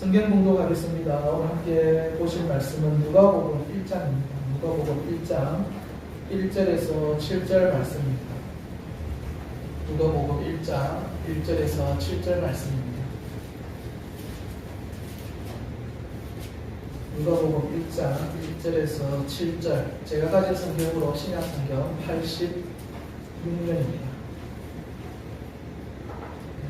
성경 공독하겠습니다. 오늘 함께 보실 말씀은 누가복음 1장입니다. 누가복음 1장 1절에서 7절 말씀입니다. 누가복음 1장 1절에서 7절 말씀입니다. 누가복음 1장 1절에서 7절, 제가 가진 성경으로 신약성경 86면입니다.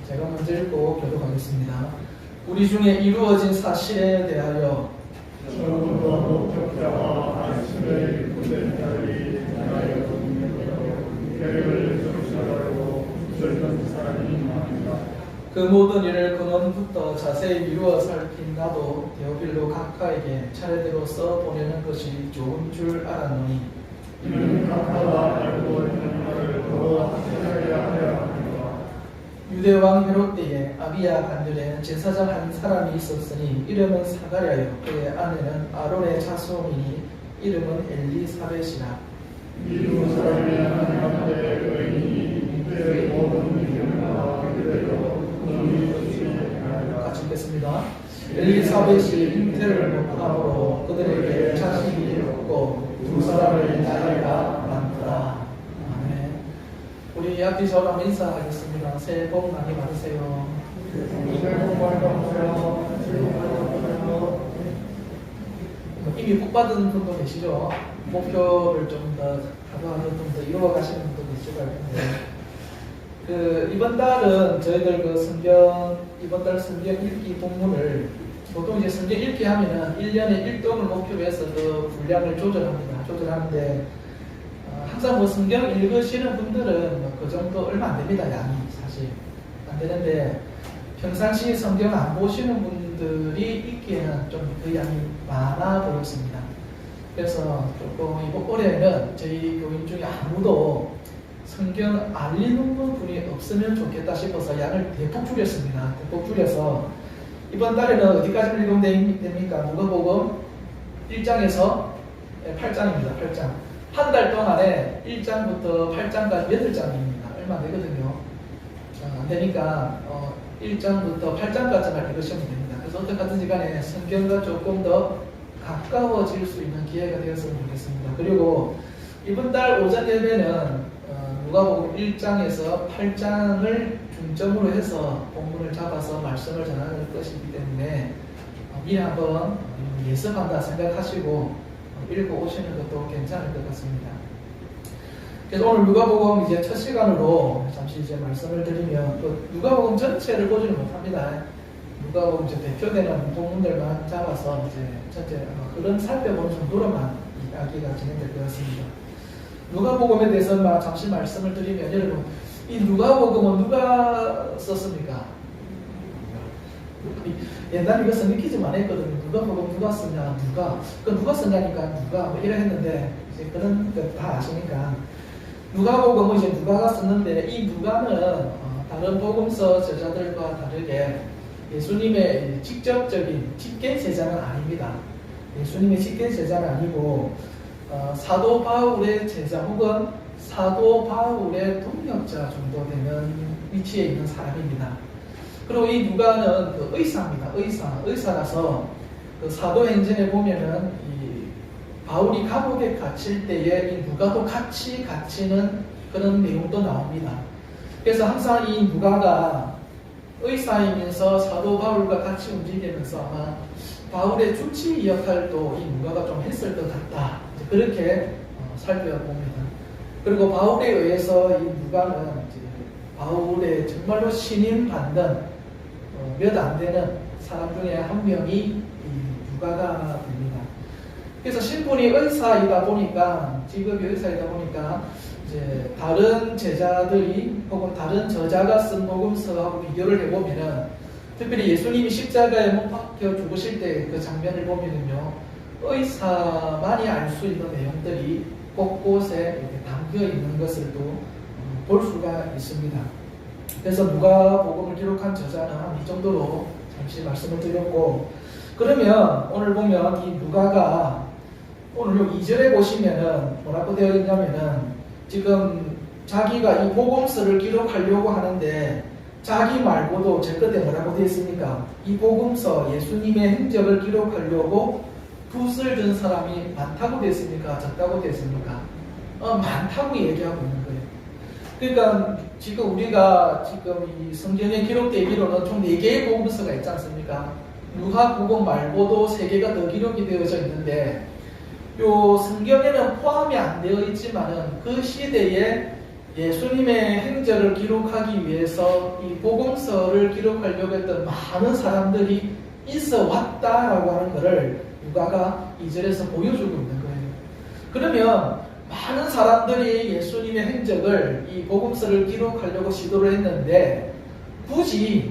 제가 먼저 읽고 교독하겠습니다. 우리 중에 이루어진 사실에 대하여 그 모든 일을 근원부터 자세히 미루어 살핀 나도 데오필로 각하에게 차례대로 써보내는 것이 좋은 줄 알았노니 이는 각하가 알고 있는 말을 더 확실하게 하려 합니다. 유대왕 헤롯 때에 아비야 간들에 제사장 한 사람이 있었으니 이름은 사가랴요 그의 아내는 아론의 자손이니 이름은 엘리사벳이라. 이 사람이 하나님의 의인이 그의 모든 일들과 그대로 같이 읽겠습니다. 엘리사벳이 잉태를 못함으로 그들에게 자식이 없고 두 사람의 나이가 많더라. 아멘. 우리 앞뒤 저로 한번 인사하겠습니다. 새해 복 많이 받으세요. 새해 복 많이 받으세요. 이미 복 받은 분도 계시죠? 목표를 좀 더 하루하루 좀 더 이루어가시는 분도 계시고 할 텐데, 이번 달은 저희들 이번 달 성경 읽기 본문을 보통 이제 성경 읽기 하면은 1년에 1동을 목표로 해서 그 분량을 조절하는데, 항상 뭐 성경 읽으시는 분들은 그 정도 얼마 안 됩니다. 양이 사실 안 되는데, 평상시 성경 안 보시는 분들이 읽기에는 좀 그 양이 많아 보였습니다. 그래서 조금 이번 올해는 저희 교인 중에 아무도 성경 안 읽는 분이 없으면 좋겠다 싶어서 양을 대폭 줄였습니다. 대폭 줄여서 이번 달에는 어디까지 읽으면 됩니까? 누가복음 1장에서 8장입니다. 8장. 한 달 동안에 1장부터 8장까지 8장입니다. 얼마 안 되거든요. 안 되니까 1장부터 8장까지만 읽으시면 됩니다. 그래서 어떻게든지 간에 성경과 조금 더 가까워질 수 있는 기회가 되었으면 좋겠습니다. 그리고 이번 달 오전 예배는 누가복음 1장에서 8장을 중점으로 해서 본문을 잡아서 말씀을 전하는 것이기 때문에 미리 한번 예습한다 생각하시고 읽고 오시는 것도 괜찮을 것 같습니다. 그래서 오늘 누가복음 이제 첫 시간으로 잠시 이제 말씀을 드리면 또 누가복음 전체를 보지는 못합니다. 누가복음 이제 대표되는 본문들만 잡아서 이제 전체 그런 살펴보는 정도로만 이야기가 진행될 것 같습니다. 누가복음에 대해서 잠시 말씀을 드리면, 여러분 이 누가복음은 누가 썼습니까? 옛날에 이거 성경 퀴즈만 했거든요. 누가복음 누가 썼냐, 누가 썼냐니까 누가 뭐 이래 했는데, 이제 그런 거 다 아시니까 누가복음은 이제 누가가 썼는데, 이 누가는 다른 복음서 저자들과 다르게 예수님의 직접적인 직계 제자는 아닙니다. 예수님의 직계 제자는 아니고 사도 바울의 제자 혹은 사도 바울의 동역자 정도 되는 위치에 있는 사람입니다. 그리고 이 누가는 그 의사입니다. 의사라서 그 사도행전에 보면은 이 바울이 감옥에 갇힐 때에 이 누가도 같이 갇히는 그런 내용도 나옵니다. 그래서 항상 이 누가가 의사이면서 사도 바울과 같이 움직이면서 아마 바울의 주치 역할도 이 누가가 좀 했을 것 같다. 그렇게 살펴봅니다. 그리고 바울에 의해서 이 누가는 바울의 정말로 신임받는 몇 안 되는 사람 중에 한 명이 이 누가가 됩니다. 그래서 신분이 의사이다 보니까, 직업이 의사이다 보니까 이제 다른 제자들이 혹은 다른 저자가 쓴 복음서하고 비교를 해보면은, 특별히 예수님이 십자가에 못 박혀 죽으실 때 그 장면을 보면은요, 의사만이 알 수 있는 내용들이 곳곳에 이렇게 담겨 있는 것을 또 볼 수가 있습니다. 그래서 누가복음을 기록한 저자는 한 이 정도로 잠시 말씀을 드렸고, 그러면 오늘 보면 이 누가가 오늘 2절에 보시면은 뭐라고 되어 있냐면은, 지금 자기가 이 복음서를 기록하려고 하는데 자기 말고도 제 끝에 뭐라고 되어 있습니까? 이 복음서 예수님의 행적을 기록하려고 붓을 든 사람이 많다고 되어 있습니까? 적다고 되어 있습니까? 많다고 얘기하고 있는 거예요. 그러니까 지금 우리가 지금 이 성경에 기록되기로는 총 4개의 복음서가 있지 않습니까? 누가복음 말고도 3개가 더 기록이 되어져 있는데 요 성경에는 포함이 안 되어 있지만은 그 시대에 예수님의 행적을 기록하기 위해서 이 복음서를 기록하려고 했던 많은 사람들이 있어 왔다라고 하는 것을 누가가 2절에서 보여주고 있는 거예요. 그러면 많은 사람들이 예수님의 행적을 이 복음서를 기록하려고 시도를 했는데 굳이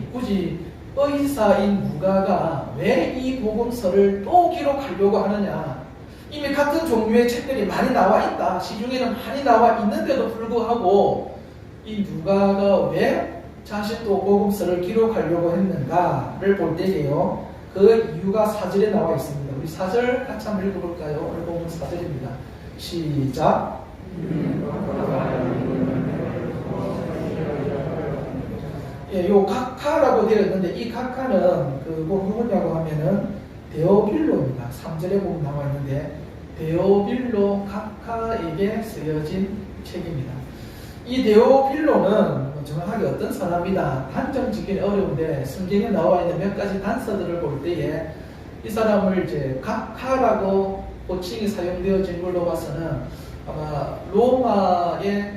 의사인 누가가 왜 이 복음서를 또 기록하려고 하느냐? 이미 같은 종류의 책들이 많이 나와 있다. 시중에는 많이 나와 있는데도 불구하고 이 누가가 왜 자신도 복음서를 기록하려고 했는가를 볼 때에요. 그 이유가 4절에 나와 있습니다. 우리 4절 같이 한번 읽어볼까요? 오늘 보면 4절입니다. 시작. 예, 요 각하라고 되어 있는데 이 각하는 뭐 누구냐고 하면은 데오빌로입니다. 3절에 보면 나와 있는데 데오빌로 각하에게 쓰여진 책입니다. 이 데오빌로는 정확하게 어떤 사람이다 단정 짓기는 어려운데 성경에 나와 있는 몇 가지 단서들을 볼 때에 이 사람을 이제 각하라고 호칭이 사용되어진 걸로 봐서는 아마 로마의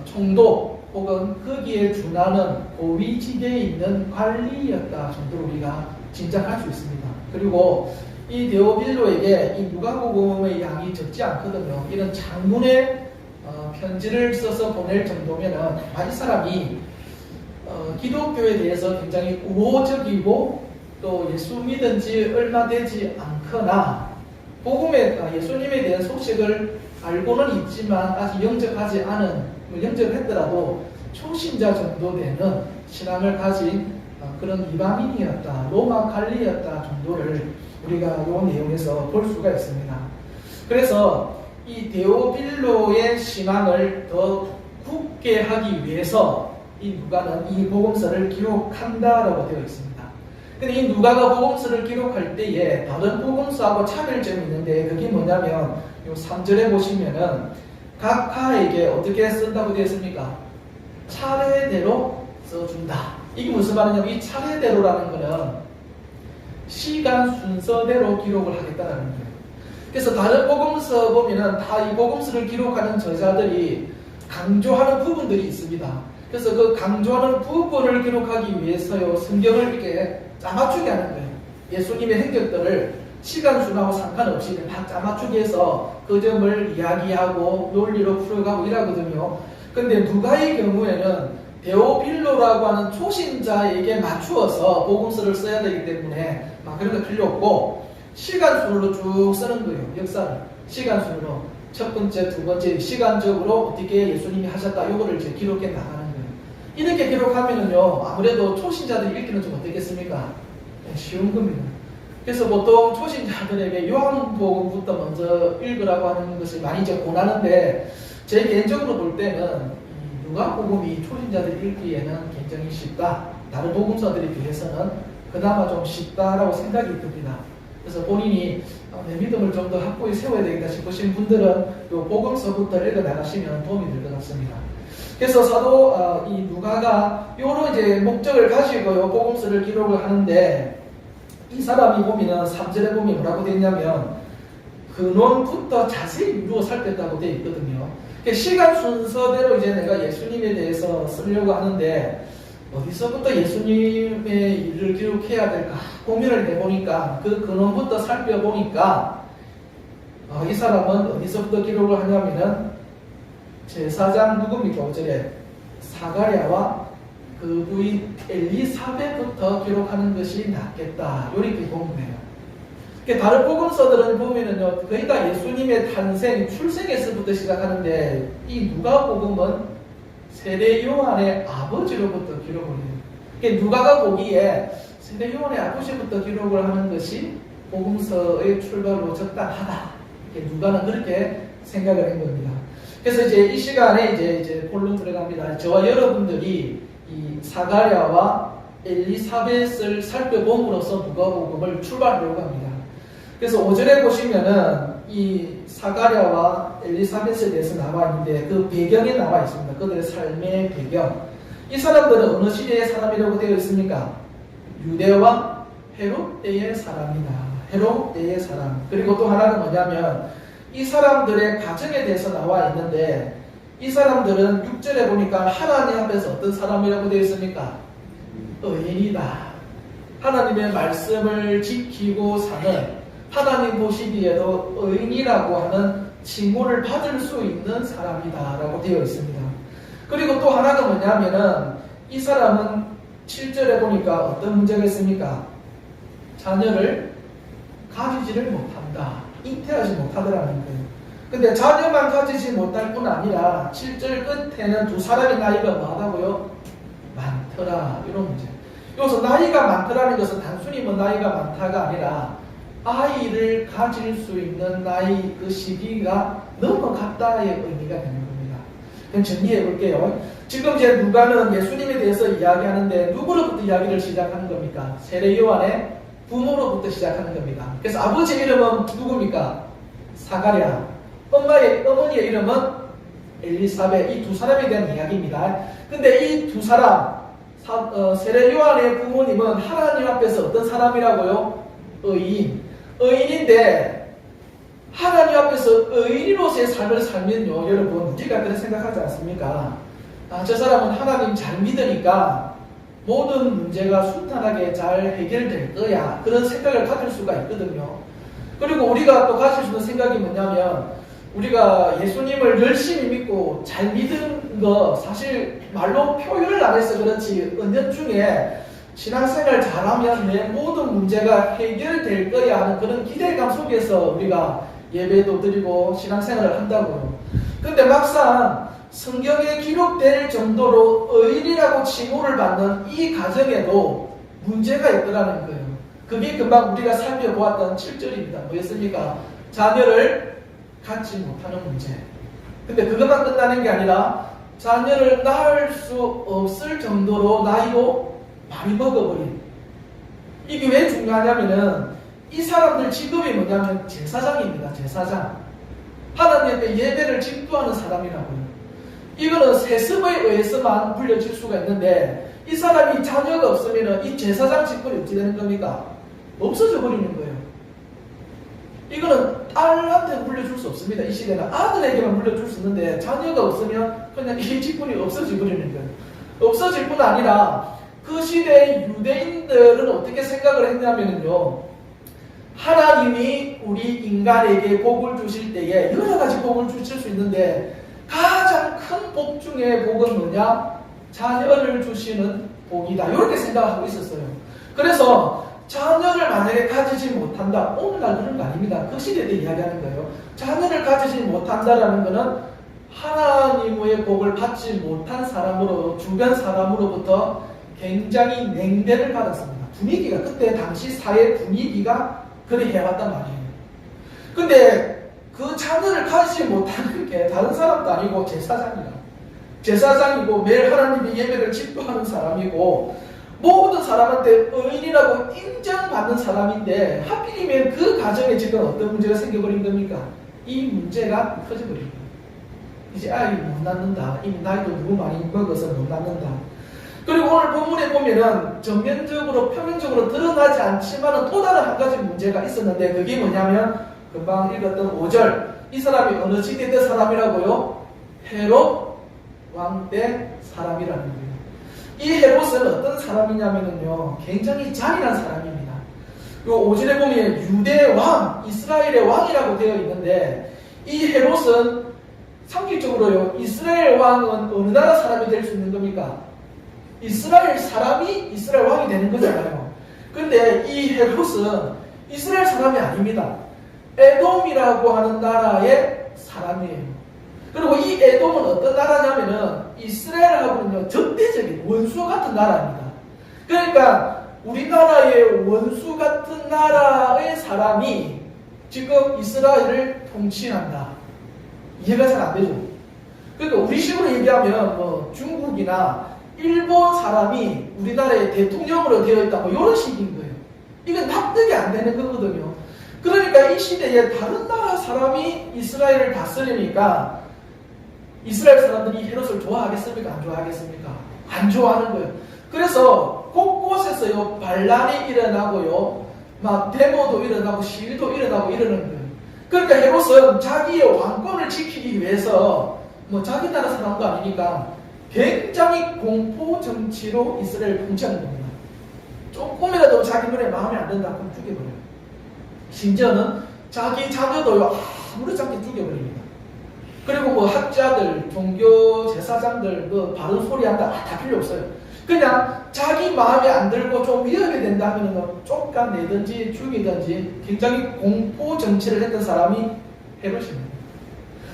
총독 혹은 거기에 준하는 고위직에 있는 관리였다 정도로 우리가 짐작할 수 있습니다. 그리고 이 데오빌로에게 이 누가복음의 양이 적지 않거든요. 이런 장문의 편지를 써서 보낼 정도면은 이 사람이 기독교에 대해서 굉장히 우호적이고 또 예수 믿은 지 얼마 되지 않거나 예수님에 대한 소식을 알고는 있지만 아직 영접하지 않은, 영접을 했더라도 초신자 정도 되는 신앙을 가진 그런 이방인이었다, 로마 관리였다 정도를 우리가 이 내용에서 볼 수가 있습니다. 그래서 이 데오빌로의 신앙을 더 굳게 하기 위해서 이 누가는 이 복음서를 기록한다라고 되어 있습니다. 근데 이 누가가 복음서를 기록할 때에 다른 복음서하고 차별점이 있는데 그게 뭐냐면 이 3절에 보시면은 각하에게 어떻게 쓴다고 되어 있습니까? 차례대로 써준다. 이게 무슨 말이냐면 이 차례대로라는 거는 시간 순서대로 기록을 하겠다는 거예요. 그래서 다른 복음서 보면은 다 이 복음서를 기록하는 저자들이 강조하는 부분들이 있습니다. 그래서 그 강조하는 부분을 기록하기 위해서요 성경을 이렇게 짜맞추게 하는 거예요. 예수님의 행적들을 시간 순하고 상관없이 다 짜맞추게 해서 그 점을 이야기하고 논리로 풀어가고 이러거든요. 근데 누가의 경우에는 데오빌로라고 하는 초신자에게 맞추어서 복음서를 써야 되기 때문에 그런 거 필요 없고 시간 순으로 쭉 쓰는 거예요. 역사를 시간 순으로 첫 번째, 두 번째 시간적으로 어떻게 예수님이 하셨다 이거를 이제 기록해 나가는 거예요. 이렇게 기록하면은요 아무래도 초신자들이 읽기는 좀 어떻겠습니까? 쉬운 겁니다. 그래서 보통 초신자들에게 요한복음부터 먼저 읽으라고 하는 것을 많이 이제 권하는데 제 개인적으로 볼 때는 누가복음이 초신자들이 읽기에는 굉장히 쉽다. 다른 복음서들에 비해서는 그나마 좀 쉽다라고 생각이 듭니다. 그래서 본인이 내 믿음을 좀 더 확고히 세워야 되겠다 싶으신 분들은 이 복음서부터 읽어 나가시면 도움이 될 것 같습니다. 그래서 사도 이 누가가 이런 이제 목적을 가지고 이 복음서를 기록을 하는데 이 사람이 보면은 3절에 보면 뭐라고 되어 있냐면 근원부터 자세히 이루어 살폈다고 되어 있거든요. 시간 순서대로 이제 내가 예수님에 대해서 쓰려고 하는데 어디서부터 예수님의 일을 기록해야 될까 고민을 해보니까 그 근원부터 살펴보니까 이 사람은 어디서부터 기록을 하냐면은 제사장 누굽니까? 5절에 사가랴와 그 부인 엘리사벳부터 기록하는 것이 낫겠다. 이렇게 보면 돼요. 다른 복음서들은 보면은요 거의 다 예수님의 탄생, 출생에서부터 시작하는데 이 누가복음은 세례 요한의 아버지로부터 기록을 해요. 누가가 보기에 세례 요한의 아버지부터 기록을 하는 것이 복음서의 출발로 적당하다. 누가는 그렇게 생각을 한 겁니다. 그래서 이제 이 시간에 이제 본론 들어갑니다. 저와 여러분들이 이 사가랴와 엘리사벳을 살펴봄으로써 누가복음을 출발하려고 합니다. 그래서 5절에 보시면은 이 사가랴와 엘리사벳에 대해서 나와 있는데 그 배경에 나와 있습니다. 그들의 삶의 배경. 이 사람들은 어느 시대의 사람이라고 되어 있습니까? 유대와 헤롯 때의 사람이다. 헤롯 때의 사람. 그리고 또 하나는 뭐냐면 이 사람들의 가정에 대해서 나와 있는데 이 사람들은 6절에 보니까 하나님 앞에서 어떤 사람이라고 되어 있습니까? 의인이다. 하나님의 말씀을 지키고 사는, 하나님 보시기에도 의인이라고 하는 칭호를 받을 수 있는 사람이다 라고 되어 있습니다. 그리고 또 하나가 뭐냐면은 이 사람은 7절에 보니까 어떤 문제가 있습니까? 자녀를 가지지를 못한다. 잉태하지 못하더라는 거예요. 근데 자녀만 가지지 못할 뿐 아니라 7절 끝에는 두 사람의 나이가 뭐하다고요? 많더라. 이런 문제. 여기서 나이가 많더라는 것은 단순히 뭐 나이가 많다가 아니라 아이를 가질 수 있는 나이 그 시기가 넘어갔다의 의미가 되는 겁니다. 그럼 정리해 볼게요. 지금 이제 누가는 예수님에 대해서 이야기하는데 누구로부터 이야기를 시작하는 겁니까? 세례 요한의 부모로부터 시작하는 겁니다. 그래서 아버지 이름은 누굽니까? 사가랴. 어머니의 이름은 엘리사벳. 이 두 사람에 대한 이야기입니다. 근데 이 두 사람, 세례 요한의 부모님은 하나님 앞에서 어떤 사람이라고요? 의인. 의인인데 하나님 앞에서 의인으로서의 삶을 살면요, 여러분 우리가 그렇게 생각하지 않습니까? 저 사람은 하나님 잘 믿으니까 모든 문제가 순탄하게 잘 해결될 거야. 그런 생각을 가질 수가 있거든요. 그리고 우리가 또 가질 수 있는 생각이 뭐냐면 우리가 예수님을 열심히 믿고 잘 믿은 거 사실 말로 표현을 안 해서 그렇지 은연중에 신앙생활 잘하면 내 모든 문제가 해결될 거야 하는 그런 기대감 속에서 우리가 예배도 드리고 신앙생활을 한다고요. 근데 막상 성경에 기록될 정도로 의인이라고 칭호를 받는 이 가정에도 문제가 있더라는 거예요. 그게 금방 우리가 살펴보았던 7절입니다. 뭐였습니까? 자녀를 갖지 못하는 문제. 근데 그것만 끝나는 게 아니라 자녀를 낳을 수 없을 정도로 나이도 많이 먹어버린. 이게 왜 중요하냐면은 이 사람들 직업이 뭐냐면 제사장입니다. 제사장. 하나님 앞에 예배를 집도하는 사람이라고요. 이거는 세습에 의해서만 불려질 수가 있는데 이 사람이 자녀가 없으면 이 제사장 직분이 어떻게 되는 겁니까? 없어져 버리는 거예요. 이거는 딸한테 물려줄 수 없습니다. 이 시대는 아들에게만 물려줄 수 있는데 자녀가 없으면 그냥 이 직분이 없어져 버리는 거예요. 없어질 뿐 아니라 그 시대의 유대인들은 어떻게 생각을 했냐면요, 하나님이 우리 인간에게 복을 주실 때에 여러 가지 복을 주실 수 있는데 가장 큰 복 중에 복은 뭐냐? 자녀를 주시는 복이다. 이렇게 생각하고 있었어요. 그래서 자녀를 만약에 가지지 못한다. 오늘날 그런 거 아닙니다. 그 시대에 이야기하는 거예요. 자녀를 가지지 못한다라는 것은 하나님의 복을 받지 못한 사람으로, 주변 사람으로부터 굉장히 냉대를 받았습니다. 분위기가, 그때 당시 사회 분위기가 그래 해왔단 말이에요. 근데 그 자녀를 가지지 못하는 게 다른 사람도 아니고 제사장이고 매일 하나님의 예배를 집도하는 사람이고 모든 사람한테 의인이라고 인정받는 사람인데 하필이면 그 가정에 지금 어떤 문제가 생겨버린 겁니까? 이 문제가 커져버린 거예요. 이제 아이 못 낳는다. 이미 나이도 너무 많이 먹어서 못 낳는다. 그리고 오늘 본문에 보면은 전면적으로 표면적으로 드러나지 않지만은 또 다른 한 가지 문제가 있었는데 그게 뭐냐면 금방 읽었던 5절. 이 사람이 어느 시대 때 사람이라고요? 헤롯 왕 때 사람이라는 거예요. 이 헤롯은 어떤 사람이냐면요, 굉장히 잔인한 사람입니다. 요 5절에 보면 유대 왕, 이스라엘의 왕이라고 되어 있는데 이 헤롯은 상식적으로요, 이스라엘 왕은 어느 나라 사람이 될 수 있는 겁니까? 이스라엘 사람이 이스라엘 왕이 되는 거잖아요. 근데 이 헤롯은 이스라엘 사람이 아닙니다. 에돔이라고 하는 나라의 사람이에요. 그리고 이 에돔은 어떤 나라냐면은 이스라엘하고는요 적대적인 원수 같은 나라입니다. 그러니까 우리나라의 원수 같은 나라의 사람이 지금 이스라엘을 통치한다. 이해가 잘 안 되죠. 그러니까 우리 식으로 얘기하면 뭐 중국이나 일본 사람이 우리나라의 대통령으로 되어 있다, 뭐 이런 식인 거예요. 이건 납득이 안 되는 거거든요. 그러니까 이 시대에 다른 나라 사람이 이스라엘을 다스리니까 이스라엘 사람들이 헤롯을 좋아하겠습니까? 안 좋아하겠습니까? 안 좋아하는 거예요. 그래서 곳곳에서요, 반란이 일어나고요, 막 데모도 일어나고 시위도 일어나고 이러는 거예요. 그러니까 헤롯은 자기의 왕권을 지키기 위해서 뭐 자기 나라 사람도 아니니까 굉장히 공포 정치로 이스라엘을 통치하는 겁니다. 조금이라도 자기 눈에 마음에 안 든다 그럼 죽여버려요. 심지어는 자기 자녀도 아무렇지 않게 죽여버립니다. 그리고 뭐 학자들, 종교 제사장들 뭐 바른 소리 한다 다 필요 없어요. 그냥 자기 마음에 안 들고 좀 위험이 된다면 쫓아내든지 죽이든지 굉장히 공포 정치를 했던 사람이 헤롯입니다.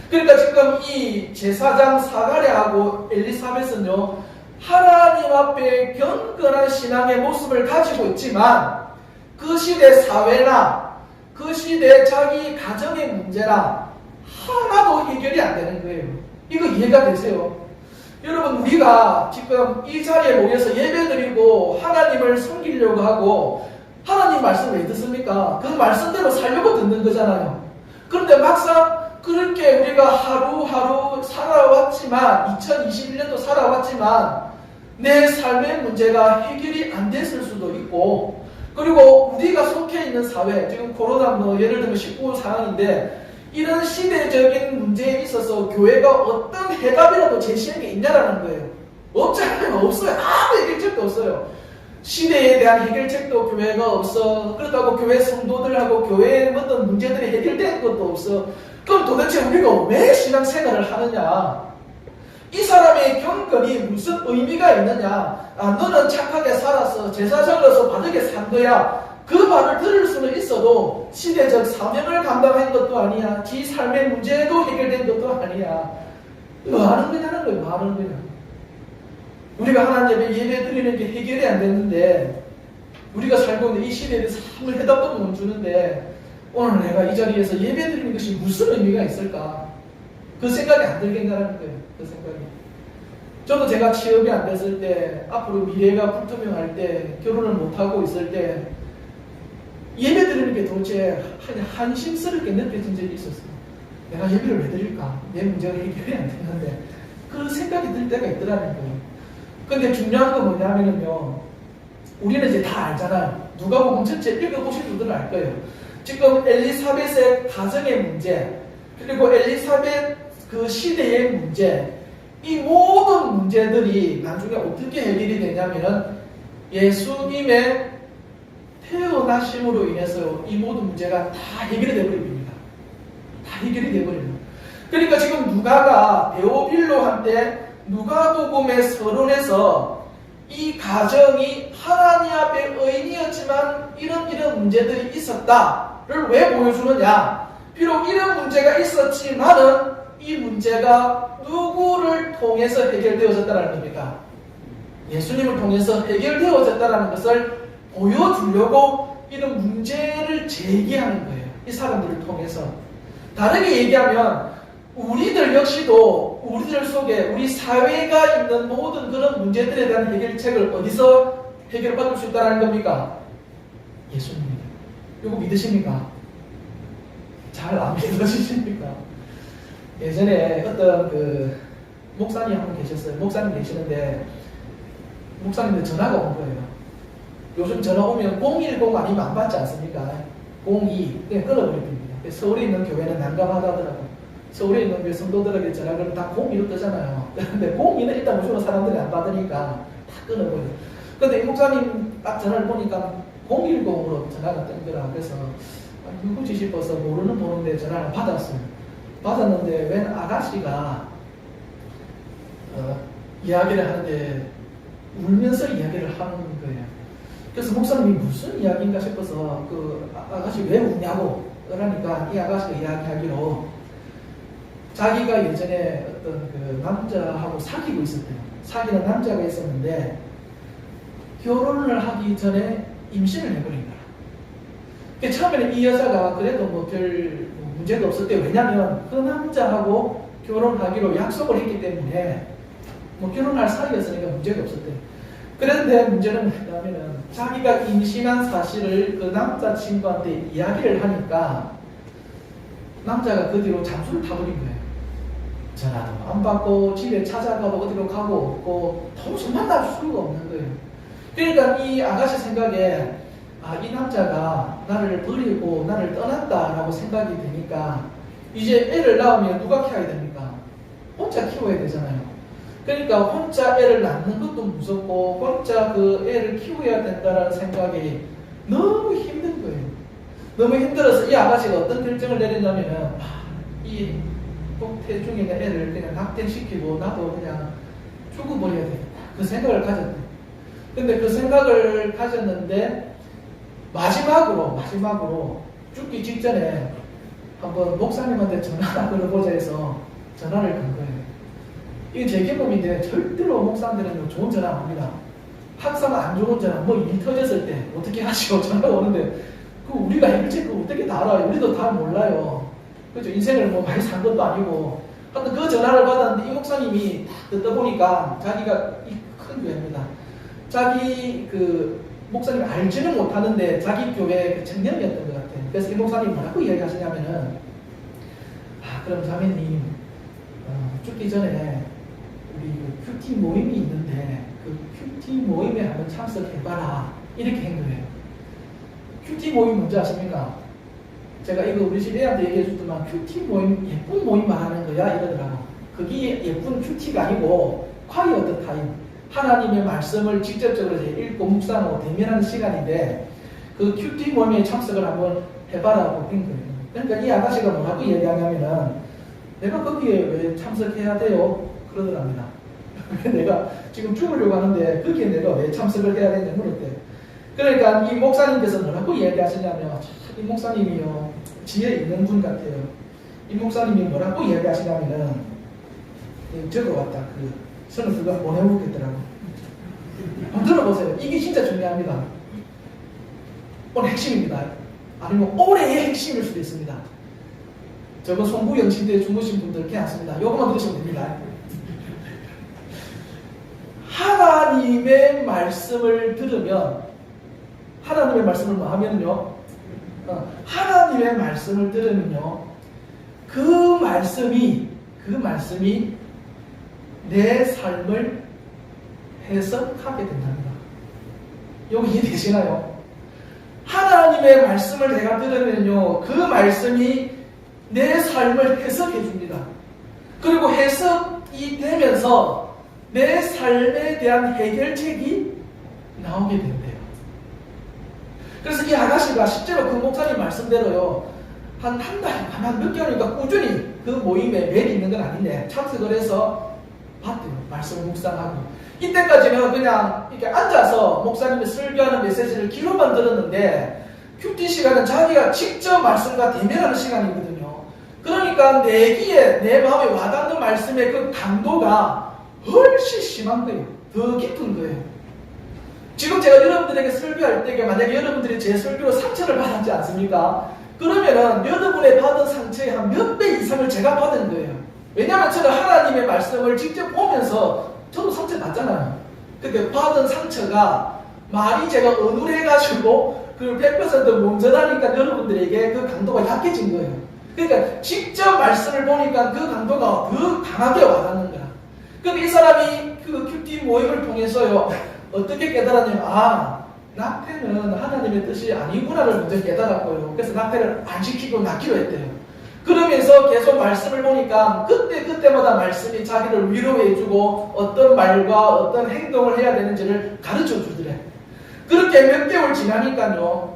그러니까 지금 이 제사장 사가랴하고 엘리사벳은요, 하나님 앞에 경건한 신앙의 모습을 가지고 있지만 그 시대 사회나 그 시대 자기 가정의 문제나 하나도 해결이 안 되는 거예요. 이거 이해가 되세요? 여러분, 우리가 지금 이 자리에 모여서 예배드리고 하나님을 섬기려고 하고 하나님 말씀 왜 듣습니까? 그 말씀대로 살려고 듣는 거잖아요. 그런데 막상 그렇게 우리가 하루하루 살아왔지만 2021년도 살아왔지만 내 삶의 문제가 해결이 안 됐을 수도 있고, 그리고 우리가 속해 있는 사회, 지금 코로나 뭐 예를 들면 19 상황인데 이런 시대적인 문제에 있어서 교회가 어떤 해답이라도 제시한 게 있냐라는 거예요. 없잖아요. 없어요. 아무 해결책도 없어요. 시대에 대한 해결책도 교회가 없어. 그렇다고 교회 성도들하고 교회의 어떤 문제들이 해결된 것도 없어. 그럼 도대체 우리가 왜 신앙생활을 하느냐? 이 사람의 경건이 무슨 의미가 있느냐? 너는 착하게 살았어. 제사장으로서 바르게 산 거야. 그 말을 들을 수는 있어도 시대적 사명을 감당한 것도 아니야. 지 삶의 문제도 해결된 것도 아니야. 뭐 하는 거냐는 거예요. 뭐 하는 거냐. 우리가 하나님 앞에 예배 드리는 게 해결이 안 됐는데, 우리가 살고 있는 이 시대에 대해서 아무 해답도 못 주는데 오늘 내가 이 자리에서 예배 드리는 것이 무슨 의미가 있을까? 그 생각이 안 들겠다는 거예요. 그 생각이. 저도 제가 취업이 안 됐을 때, 앞으로 미래가 불투명할 때, 결혼을 못하고 있을 때 예배 드리는 게 도대체 한심스럽게 느껴진 적이 있었어요. 내가 예배를 왜 드릴까? 내 문제가 해결이 안 됐는데. 그 생각이 들 때가 있더라는 거예요. 근데 중요한 건 뭐냐면요, 우리는 이제 다 알잖아요. 누가복음 전체 읽어보신 분들은 알 거예요. 지금 엘리사벳의 가정의 문제, 그리고 엘리사벳 그 시대의 문제, 이 모든 문제들이 나중에 어떻게 해결이 되냐면 예수님의 태어나심으로 인해서 이 모든 문제가 다 해결이 되어버립니다. 다 해결이 되어버립니다. 그러니까 지금 누가가 데오빌로한테 누가복음의 서론에서 이 가정이 하나님 앞에 의인이었지만 이런 문제들이 있었다를 왜 보여주느냐? 비록 이런 문제가 있었지만은 이 문제가 누구를 통해서 해결되어졌다는 겁니다. 예수님을 통해서 해결되어졌다는 것을 보여주려고 이런 문제를 제기하는 거예요. 이 사람들을 통해서. 다르게 얘기하면 우리들 역시도 우리들 속에 우리 사회가 있는 모든 그런 문제들에 대한 해결책을 어디서 해결받을 수 있다는 겁니까? 예수님입니다. 이거 믿으십니까? 잘 안 믿어지십니까? 예전에 어떤 그 목사님 한 분 계셨어요. 목사님 계시는데 목사님한테 전화가 온 거예요. 요즘 전화 오면 010 아니면 안 받지 않습니까? 02 그냥 끊어버립니다. 서울에 있는 교회는 난감하다더라고요. 서울에 있는 그 성도들에게 전화 걸면 다 02로 뜨잖아요. 근데 02는 일단 무조건 사람들이 안 받으니까 다 끊어버려요. 근데 이 목사님 딱 전화를 보니까 010으로 전화가 뜬 거라. 그래서 누구지 싶어서 모르는 번호인데 전화를 받았어요. 받았는데 웬 아가씨가 이야기를 하는데 울면서 이야기를 하는 거예요. 그래서 목사님이 무슨 이야기인가 싶어서 그 아가씨 왜 우냐고 그러니까 이 아가씨가 이야기하기로 자기가 예전에 어떤 그 남자하고 사귀고 있었대요. 사귀는 남자가 있었는데 결혼을 하기 전에 임신을 해버린 거야. 그러니까 처음에는 이 여자가 그래도 뭐 별 문제도 없었대요. 왜냐하면 그 남자하고 결혼하기로 약속을 했기 때문에 뭐 결혼할 사이였으니까 문제가 없었대. 그런데 문제는 뭐냐면은 자기가 임신한 사실을 그 남자친구한테 이야기를 하니까 남자가 그 뒤로 잠수를 타버린 거예요. 전화도 안 받고 집에 찾아가도 어디로 가고 없고 도무지 만날 수가 없는 거예요. 그러니까 이 아가씨 생각에 이 남자가 나를 버리고 나를 떠났다라고 생각이 되니까 이제 애를 낳으면 누가 키워야 됩니까? 혼자 키워야 되잖아요. 그러니까 혼자 애를 낳는 것도 무섭고 혼자 그 애를 키워야 된다는 생각이 너무 힘든 거예요. 너무 힘들어서 이 아가씨가 어떤 결정을 내렸냐면은 이 복태중에 있는 애를 그냥 낙태시키고 나도 그냥 죽어버려야 되겠다. 그 생각을 가졌대요. 근데 그 생각을 가졌는데 마지막으로 죽기 직전에 한번 목사님한테 전화를 걸어보자 해서 전화를 건 거예요. 이게 제 경험인데 절대로 목사님들은 좋은 전화 안 합니다. 항상 안 좋은 전화, 뭐 일 터졌을 때 어떻게 하시고 전화가 오는데 그 우리가 해결책 그 어떻게 다 알아요? 우리도 다 몰라요. 그렇죠? 인생을 뭐 많이 산 것도 아니고. 하여튼 그 전화를 받았는데 이 목사님이 듣다 보니까 자기가 큰 교회입니다. 자기 그 목사님 알지는 못하는데 자기 교회 그 청년이었던 것 같아요. 그래서 이 목사님이 뭐라고 이야기하시냐면은 그럼 자매님 죽기 전에 우리 그 큐티 모임이 있는데 그 큐티 모임에 한번 참석해봐라 이렇게 한 거예요. 큐티 모임 뭔지 아십니까? 제가 이거 우리 집 애한테 얘기해 줬더만 큐티 모임 예쁜 모임 말하는 거야 이러더라고. 그게 예쁜 큐티가 아니고 콰이어트 타임. 하나님의 말씀을 직접적으로 읽고 묵상하고 대면하는 시간인데 그 큐티 모임에 참석을 한번 해봐라고 한 거예요. 그러니까 이 아가씨가 뭐라고 얘기하냐면은 내가 거기에 왜 참석해야 돼요? 그러더랍니다. 내가 지금 죽으려고 하는데 거기에 내가 왜 참석을 해야 되냐 물었대요. 그러니까 이 목사님께서 뭐라고 얘기하시냐면 이 목사님이요 지혜 있는 분 같아요. 이 목사님이 뭐라고 얘기하시냐면은 적어왔다. 저는 그거 보내보겠더라고. 한번 들어보세요. 이게 진짜 중요합니다. 오늘 핵심입니다. 아니면 올해의 핵심일 수도 있습니다. 저거 송구영 시대에 주무신 분들 괜찮습니다. 요것만 들으시면 됩니다. 하나님의 말씀을 들으면 하나님의 말씀을 뭐 하면요? 하나님의 말씀을 들으면요. 그 말씀이 내 삶을 해석하게 된답니다. 여기 이해되시나요? 하나님의 말씀을 내가 들으면요. 그 말씀이 내 삶을 해석해 줍니다. 그리고 해석이 되면서 내 삶에 대한 해결책이 나오게 된대요. 그래서 이 아가씨가 실제로 그 목사님 말씀대로요. 한 달, 한 몇 개월이니까 꾸준히 그 모임에 매일 있는 건 아닌데 참석을 해서 봤대요. 말씀을 묵상하고. 이때까지는 그냥 이렇게 앉아서 목사님이 설교하는 메시지를 귀로만 들었는데 큐티 시간은 자기가 직접 말씀과 대면하는 시간이거든요. 그러니까 내 귀에 내 마음에 와닿는 말씀의 그 강도가 훨씬 심한 거예요. 더 깊은 거예요. 지금 제가 여러분들에게 설교할 때 만약에 여러분들이 제 설교로 상처를 받았지 않습니까? 그러면은 여러분의 받은 상처의 한 몇 배 이상을 제가 받은 거예요. 왜냐하면 저는 하나님의 말씀을 직접 보면서 저도 상처 받잖아요. 근데 받은 상처가 말이 제가 어눌해가지고 그 100% 몸전하니까 여러분들에게 그 강도가 약해진 거예요. 그러니까 직접 말씀을 보니까 그 강도가 더 강하게 와닿는 거야. 그럼 이 사람이 그 큐티 모임을 통해서요 어떻게 깨달았냐면 낙태는 하나님의 뜻이 아니구나를 먼저 깨달았고요. 그래서 낙태를 안 시키고 낳기로 했대요. 그러면서 계속 말씀을 보니까 그때마다 말씀이 자기를 위로해주고 어떤 말과 어떤 행동을 해야 되는지를 가르쳐 주더래. 그렇게 몇 개월 지나니까요.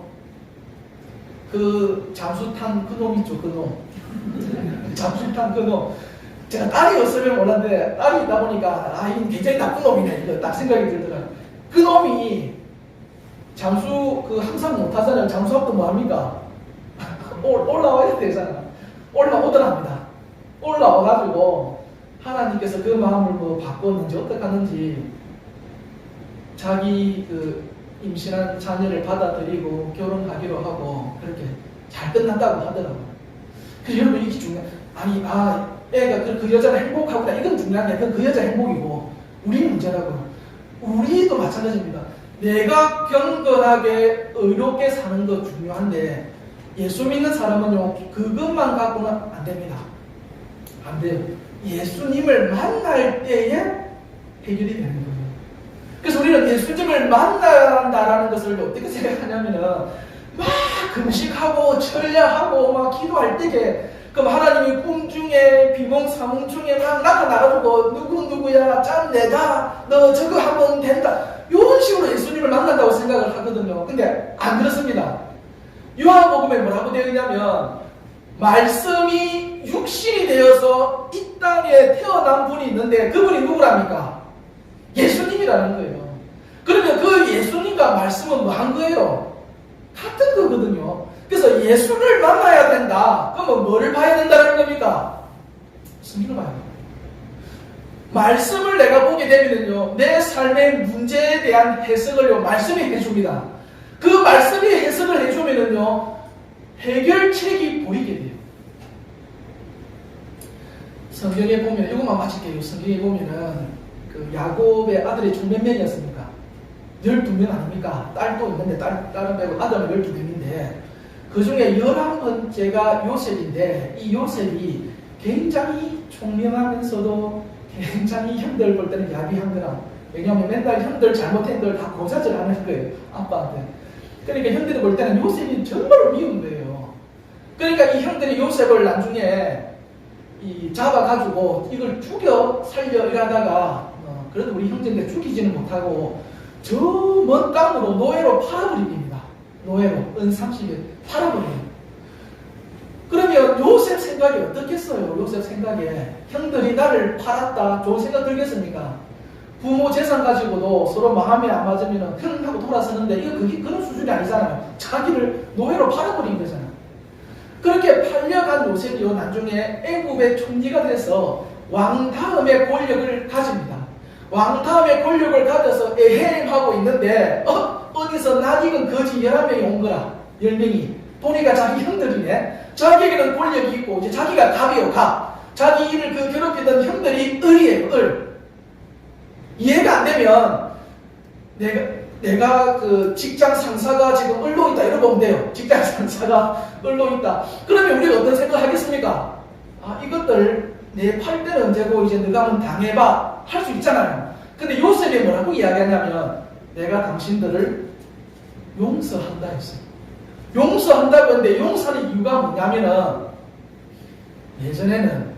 그 잠수 탄 그놈 있죠, 그놈. 잠수 탄 그놈. 제가 딸이 없으면 몰랐는데 딸이 있다 보니까 이 굉장히 나쁜 놈이네 이거 딱 생각이 들더라고요. 그 놈이 잠수 항상 못 하잖아요. 잠수학도 뭐 합니까? 올라와야 되잖아. 올라오더랍니다. 올라와가지고 하나님께서 그 마음을 뭐 바꿨는지 어떻게 하는지 자기 임신한 자녀를 받아들이고 결혼하기로 하고 그렇게 잘 끝났다고 하더라고요. 그래서 여러분 이게 중요해. 애가 그 여자가 행복하구나. 이건 중요한 게 아니라 그 여자 행복이고 우리 문제라고요. 우리도 마찬가지입니다. 내가 경건하게 의롭게 사는 거 중요한데 예수 믿는 사람은요 그것만 갖고는 안 됩니다. 안 돼요. 예수님을 만날 때에 해결이 되는 거예요. 그래서 우리는 예수님을 만나야 한다라는 것을 어떻게 생각하냐면은 막 금식하고 철야하고 막 기도할 때에 그럼 하나님이 꿈 중에 비몽사몽 중에 막 나타나가지고 누구야 짠 내가 너 저거 하면 된다 이런 식으로 예수님을 만난다고 생각을 하거든요. 근데 안 그렇습니다. 요한복음에 뭐라고 되어 있냐면 말씀이 육신이 되어서 이 땅에 태어난 분이 있는데 그분이 누구랍니까? 예수님이라는 거예요. 그러면 그 예수님과 말씀은 뭐 한 거예요? 같은 거거든요. 그래서 예수를 만나야 된다. 그러면 뭐를 봐야 된다는 겁니까? 성경을 봐야 돼요. 말씀을 내가 보게 되면요, 내 삶의 문제에 대한 해석을요, 말씀이 해줍니다. 그 말씀이 해석을 해주면요, 해결책이 보이게 돼요. 성경에 보면, 이것만 마칠게요. 성경에 보면은, 그 야곱의 아들이 총 몇 명이었습니까? 12명 아닙니까? 딸도 있는데, 딸은 빼고 아들은 12명인데, 그 중에 11번째가 요셉인데, 이 요셉이 굉장히 총명하면서도 굉장히 형들 볼 때는 야비한 거라. 왜냐하면 맨날 형들 잘못한 걸 다 고사질 하는 거예요. 아빠한테. 그러니까 형들이 볼 때는 요셉이 정말 미운 거예요. 그러니까 이 형들이 요셉을 나중에 잡아가지고 이걸 죽여 살려 이러다가 그래도 우리 형제인데 죽이지는 못하고 저 먼 땅으로 노예로 팔아버립니다. 노예로 은 30일 팔아버려요. 그러면 요셉 생각이 어떻겠어요? 요셉 생각에 형들이 나를 팔았다 좋은 생각 들겠습니까? 부모 재산 가지고도 서로 마음이 안 맞으면 흥 하고 돌아서는데 이거 그게 그런 수준이 아니잖아요. 자기를 노예로 팔아버린 거잖아요. 그렇게 팔려간 요셉이요 나중에 애굽의 총리가 돼서 왕 다음의 권력을 가집니다. 왕 다음의 권력을 가져서 에헤임하고 있는데 어디서 낯익은 거지 11명이 온 거라. 10명이 보니까 자기 형들이네. 자기에게는 권력이 있고 이제 자기가 갑이에요. 갑. 자기 일을 괴롭히던 형들이 을이에요. 을. 이해가 안 되면 내가 그 직장 상사가 지금 을로 있다 이러고 보면 돼요. 직장 상사가 을로 있다. 그러면 우리가 어떤 생각을 하겠습니까? 아 이것들 내 팔 때는 언제고 이제 너가 한번 당해봐 할 수 있잖아요. 근데 요셉이 뭐라고 이야기하냐면 내가 당신들을 용서한다 했어요. 용서한다고 했는데 용서하는 이유가 뭐냐면은 예전에는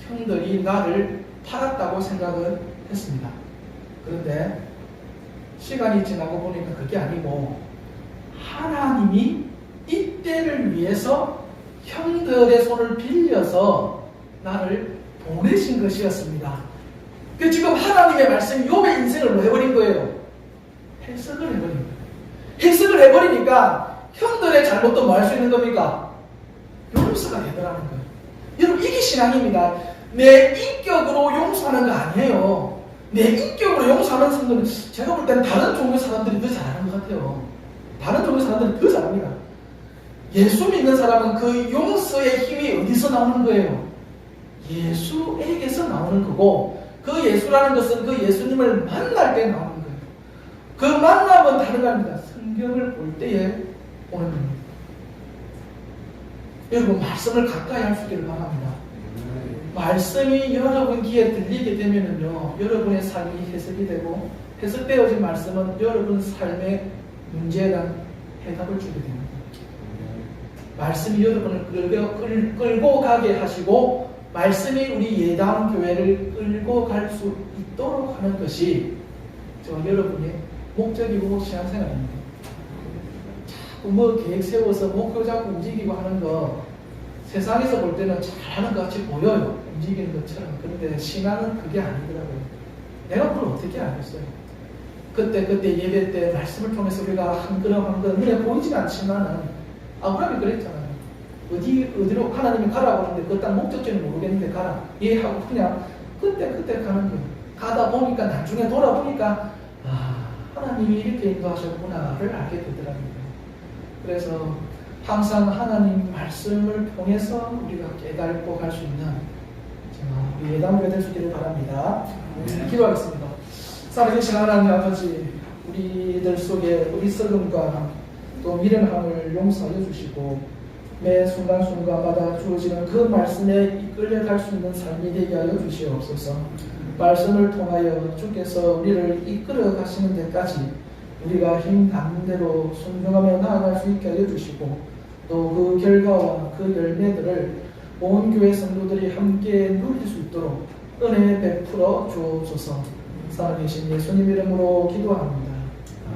형들이 나를 팔았다고 생각을 했습니다. 그런데 시간이 지나고 보니까 그게 아니고 하나님이 이때를 위해서 형들의 손을 빌려서 나를 보내신 것이었습니다. 그 지금 하나님의 말씀이 욥의 인생을 뭐 해버린 거예요? 해석을 해버린 거예요. 해석을 해버리니까 형들의 잘못도 뭐 할 수 있는 겁니까? 용서가 되더라는 거예요. 여러분 이게 신앙입니다. 내 인격으로 용서하는 거 아니에요. 내 인격으로 용서하는 사람들은 제가 볼 때는 다른 종교 사람들이 더 잘하는 것 같아요. 다른 종교 사람들이 더 잘합니다. 예수 믿는 사람은 그 용서의 힘이 어디서 나오는 거예요? 예수에게서 나오는 거고 그 예수라는 것은 그 예수님을 만날 때 나오는 거예요. 그 만남은 다른 겁니다. 성경을 볼 때에 오는 겁니다. 여러분 말씀을 가까이 할 수 있기를 바랍니다. 말씀이 여러분 귀에 들리게 되면은요 여러분의 삶이 해석이 되고 해석되어진 말씀은 여러분 삶의 문제에 대한 해답을 주게 됩니다. 말씀이 여러분을 끌고 가게 하시고 말씀이 우리 예담 교회를 끌고 갈 수 있도록 하는 것이 저와 여러분의 목적이고 신앙생활입니다. 자꾸 뭐 계획 세워서 목표 잡고 움직이고 하는 거 세상에서 볼 때는 잘하는 것 같이 보여요. 움직이는 것처럼. 그런데 신앙은 그게 아니더라고요. 내가 그걸 어떻게 알겠어요? 그때 예배 때 말씀을 통해서 우리가 한 걸음 한 걸음 눈에 보이진 않지만은 아브라함이 그랬잖아요. 어디로 하나님이 가라고 하는데 그 땅 목적지는 모르겠는데 가라. 하고 그냥 그때 가는 거예요. 가다 보니까 나중에 돌아보니까 하나님이 이렇게 인도하셨구나를 알게 되더라고요. 그래서 항상 하나님 말씀을 통해서 우리가 깨닫고 갈 수 있는 우리 예담교회 될 수 있기를 바랍니다. 기도하겠습니다. 살아계신 하나님 아버지, 우리들 속에 어리석음과 또 미련함을 용서하여 주시고 매 순간순간마다 주어지는 그 말씀에 이끌려갈 수 있는 삶이 되게 하여 주시옵소서. 말씀을 통하여 주께서 우리를 이끌어 가시는 데까지 우리가 힘 닿는 대로 순종하며 나아갈 수 있게 하여 주시고 또 그 결과와 그 열매들을 온 교회 성도들이 함께 누릴 수 있도록 은혜 베풀어 주옵소서. 살아계신 예수님 이름으로 기도합니다.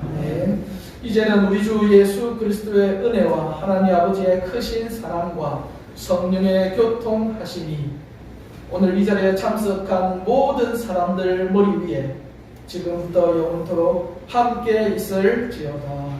아멘. 이제는 우리 주 예수 그리스도의 은혜와 하나님 아버지의 크신 사랑과 성령의 교통하심이 오늘 이 자리에 참석한 모든 사람들 머리 위에 지금부터 영원토록 함께 있을지어다.